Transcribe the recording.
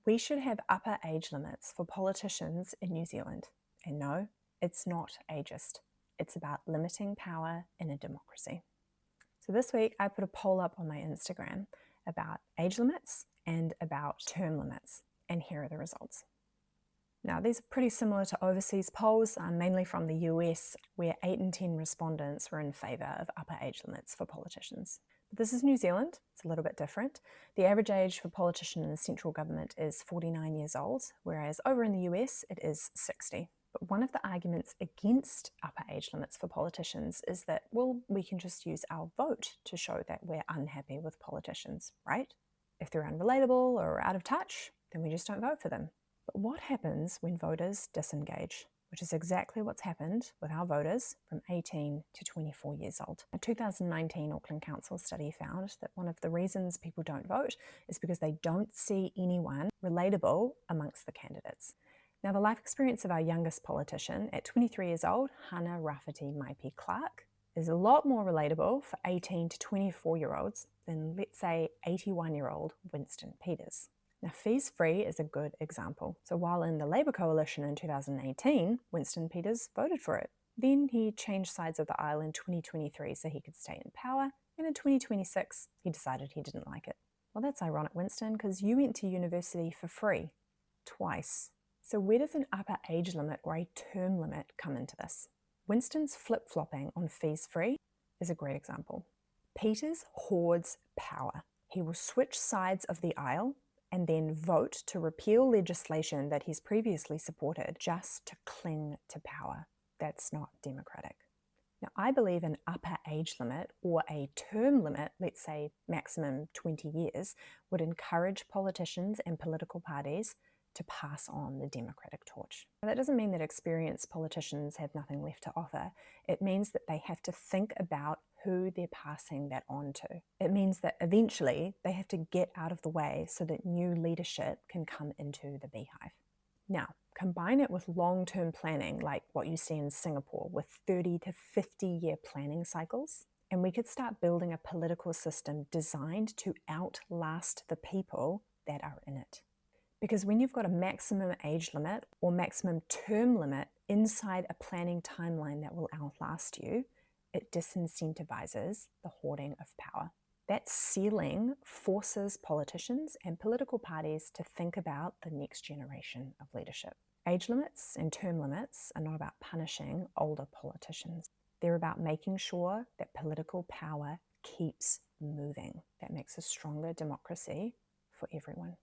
We should have upper age limits for politicians in New Zealand. And no, it's not ageist. It's about limiting power in a democracy. So this week I put a poll up on my Instagram about age limits and about term limits, and here are the results. Now, these are pretty similar to overseas polls, mainly from the US, where 8 in 10 respondents were in favour of upper age limits for politicians. But this is New Zealand. It's a little bit different. The average age for politicians in the central government is 49 years old, whereas over in the US it is 60. But one of the arguments against upper age limits for politicians is that, well, we can just use our vote to show that we're unhappy with politicians, right? If they're unrelatable or out of touch, then we just don't vote for them. But what happens when voters disengage? Which is exactly what's happened with our voters from 18 to 24 years old. A 2019 Auckland Council study found that one of the reasons people don't vote is because they don't see anyone relatable amongst the candidates. Now, the life experience of our youngest politician at 23 years old, Hana Rafferty Maipi Clark, is a lot more relatable for 18 to 24-year-olds than, let's say, 81-year-old Winston Peters. Now, fees-free is a good example. So while in the Labour coalition in 2018, Winston Peters voted for it. Then he changed sides of the aisle in 2023 so he could stay in power, and in 2026, he decided he didn't like it. Well, that's ironic, Winston, because you went to university for free, twice. So where does an upper age limit or a term limit come into this? Winston's flip-flopping on fees-free is a great example. Peters hoards power. He will switch sides of the aisle and then vote to repeal legislation that he's previously supported just to cling to power. That's not democratic. Now, I believe an upper age limit or a term limit, let's say maximum 20 years, would encourage politicians and political parties to pass on the democratic torch. Now, that doesn't mean that experienced politicians have nothing left to offer. It means that they have to think about who they're passing that on to. It means that eventually they have to get out of the way so that new leadership can come into the beehive. Now, combine it with long-term planning like what you see in Singapore with 30 to 50-year planning cycles, and we could start building a political system designed to outlast the people that are in it. Because when you've got a maximum age limit or maximum term limit inside a planning timeline that will outlast you, it disincentivizes the hoarding of power. That ceiling forces politicians and political parties to think about the next generation of leadership. Age limits and term limits are not about punishing older politicians. They're about making sure that political power keeps moving. That makes a stronger democracy for everyone.